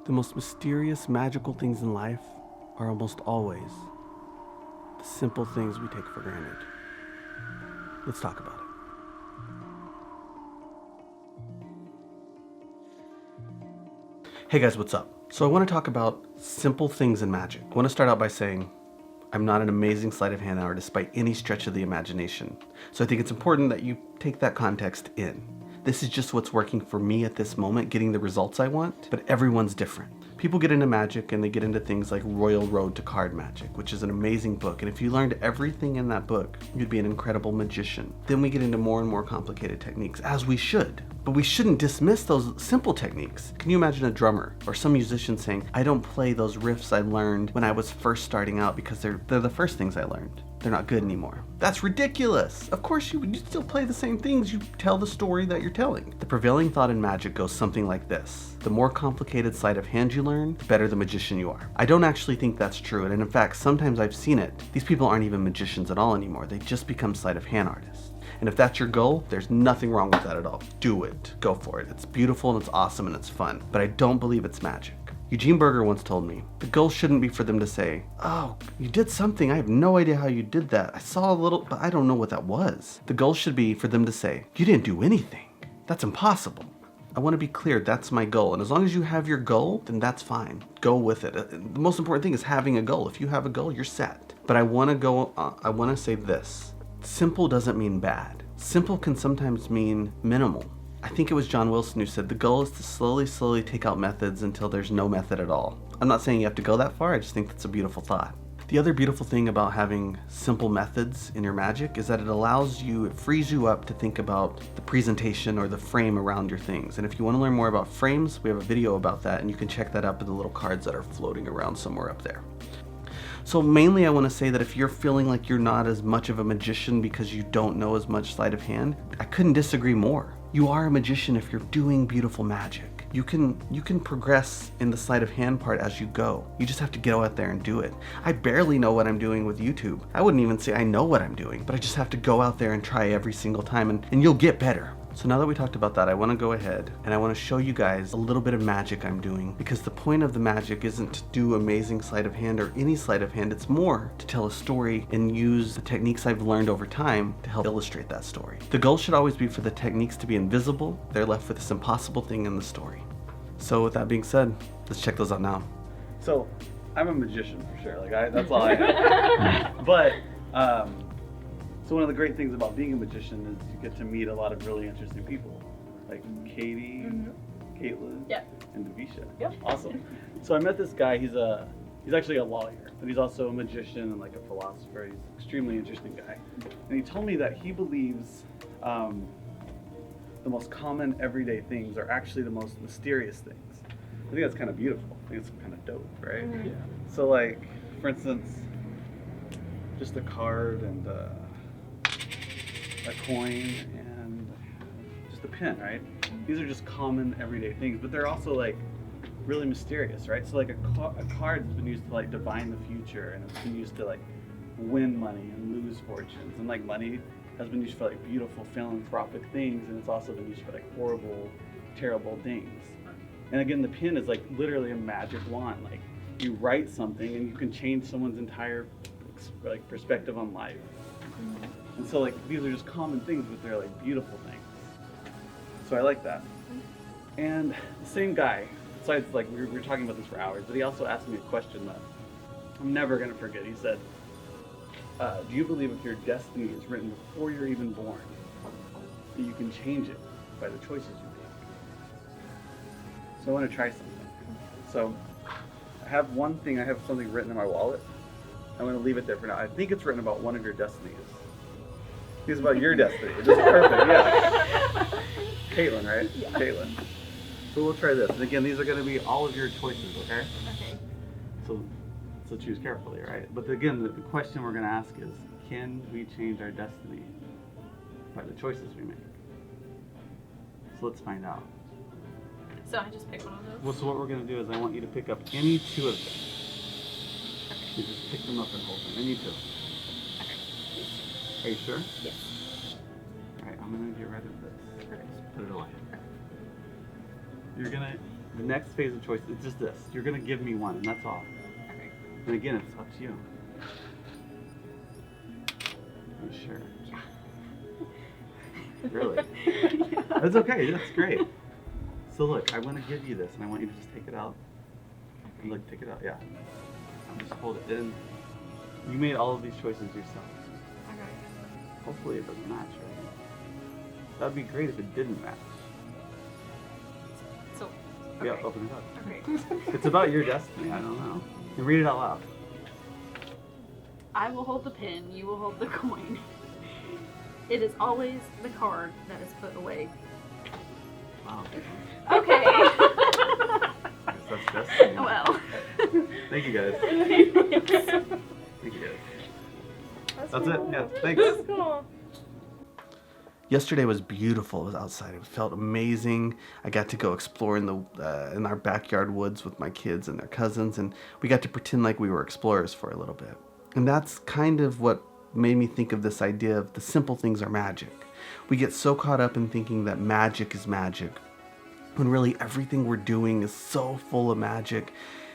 The most mysterious, magical things in life are almost always the simple things we take for granted. Let's talk about it. Hey guys, what's up? So I want to talk about simple things in magic. I want to start out by saying I'm not an amazing sleight of hand artist by any stretch of the imagination. So I think it's important that you take that context in. This is just what's working for me at this moment, getting the results I want, but everyone's different. People get into magic and they get into things like Royal Road to Card Magic, which is an amazing book. And if you learned everything in that book, you'd be an incredible magician. Then we get into more and more complicated techniques, as we should. But we shouldn't dismiss those simple techniques. Can you imagine a drummer or some musician saying, I don't play those riffs I learned when I was first starting out because they're the first things I learned. They're not good anymore. That's ridiculous. Of course you still play the same things. You tell the story that you're telling. The prevailing thought in magic goes something like this. The more complicated sleight of hand you learn, the better the magician you are. I don't actually think that's true. And in fact, sometimes I've seen it. These people aren't even magicians at all anymore. They just become sleight of hand artists. And if that's your goal, there's nothing wrong with that at all. Do it. Go for it. It's beautiful and it's awesome and it's fun. But I don't believe it's magic. Eugene Berger once told me, the goal shouldn't be for them to say, oh, you did something. I have no idea how you did that. I saw a little, but I don't know what that was. The goal should be for them to say, you didn't do anything. That's impossible. I want to be clear, that's my goal. And as long as you have your goal, then that's fine. Go with it. The most important thing is having a goal. If you have a goal, you're set. But I want to say this. Simple doesn't mean bad. Simple can sometimes mean minimal. I think it was John Wilson who said the goal is to slowly take out methods until there's no method at all. I'm not saying you have to go that far, I just think that's a beautiful thought. The other beautiful thing about having simple methods in your magic is that it frees you up to think about the presentation or the frame around your things. And if you want to learn more about frames, we have a video about that and you can check that up in the little cards that are floating around somewhere up there. So mainly I want to say that if you're feeling like you're not as much of a magician because you don't know as much sleight of hand, I couldn't disagree more. You are a magician if you're doing beautiful magic. You can progress in the sleight of hand part as you go. You just have to go out there and do it. I barely know what I'm doing with YouTube. I wouldn't even say I know what I'm doing, but I just have to go out there and try every single time and you'll get better. So now that we talked about that, I want to go ahead and I want to show you guys a little bit of magic I'm doing, because the point of the magic isn't to do amazing sleight of hand or any sleight of hand. It's more to tell a story and use the techniques I've learned over time to help illustrate that story. The goal should always be for the techniques to be invisible. They're left with this impossible thing in the story. So with that being said, let's check those out now. So I'm a magician for sure. That's all I am. But so one of the great things about being a magician is you get to meet a lot of really interesting people, like Katie, Caitlin, and Davisha. Yep. Awesome. So I met this guy. He's actually a lawyer, but he's also a magician and like a philosopher. He's an extremely interesting guy. And he told me that he believes the most common everyday things are actually the most mysterious things. I think that's kind of beautiful. I think it's kind of dope, right? Mm-hmm. Yeah. So like, for instance, just a card and a coin and just a pin, right? These are just common everyday things, but they're also like really mysterious, right? So like a card has been used to like divine the future, and it's been used to like win money and lose fortunes, and like money has been used for like beautiful philanthropic things, and it's also been used for like horrible, terrible things. And again, the pin is like literally a magic wand. Like you write something and you can change someone's entire like perspective on life. And so like these are just common things, but they're like beautiful things. So I like that. And the same guy, besides like we were talking about this for hours, but he also asked me a question that I'm never gonna forget. He said, do you believe if your destiny is written before you're even born, that you can change it by the choices you make? So I want to try something. So I have something written in my wallet. I'm going to leave it there for now. I think it's written about one of your destinies. It's about your destiny. It's just perfect, yeah. Caitlin, right? Yeah. Caitlin. So we'll try this. And again, these are going to be all of your choices, okay? Okay. So choose carefully, right? But again, the question we're going to ask is, can we change our destiny by the choices we make? So let's find out. So I just pick one of those? Well, so what we're going to do is I want you to pick up any two of them. You just pick them up and hold them, any two. Okay. Are you sure? Yes. All right, I'm going to get rid of this. Perfect. Put it away. You're going to the next phase of choice is just this. You're gonna give me one, and that's all. Okay. And again, it's up to you. Are you sure? Really? That's okay. That's great. So look, I want to give you this, and I want you to just take it out. Okay. Look, take it out. Yeah. Just hold it in. You made all of these choices yourself. Okay. Hopefully it doesn't match, right? That'd be great if it didn't match. So. Yeah, Okay. open it up. Okay. It's about your destiny. I don't know. And read it out loud. I will hold the pin, you will hold the coin. It is always the card that is put away. Wow. Okay. Guess that's destiny. Well. Thank you guys. Thank you guys. That's it. Yeah. Thanks. Cool. Yesterday was beautiful. It was outside. It felt amazing. I got to go explore in in our backyard woods with my kids and their cousins, and we got to pretend like we were explorers for a little bit. And that's kind of what made me think of this idea of the simple things are magic. We get so caught up in thinking that magic is magic, when really everything we're doing is so full of magic.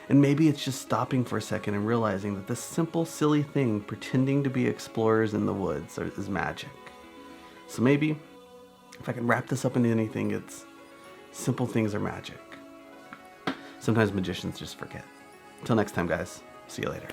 And maybe it's just stopping for a second and realizing that this simple, silly thing, pretending to be explorers in the woods, is magic. So maybe, if I can wrap this up into anything, it's simple things are magic. Sometimes magicians just forget. Until next time, guys. See you later.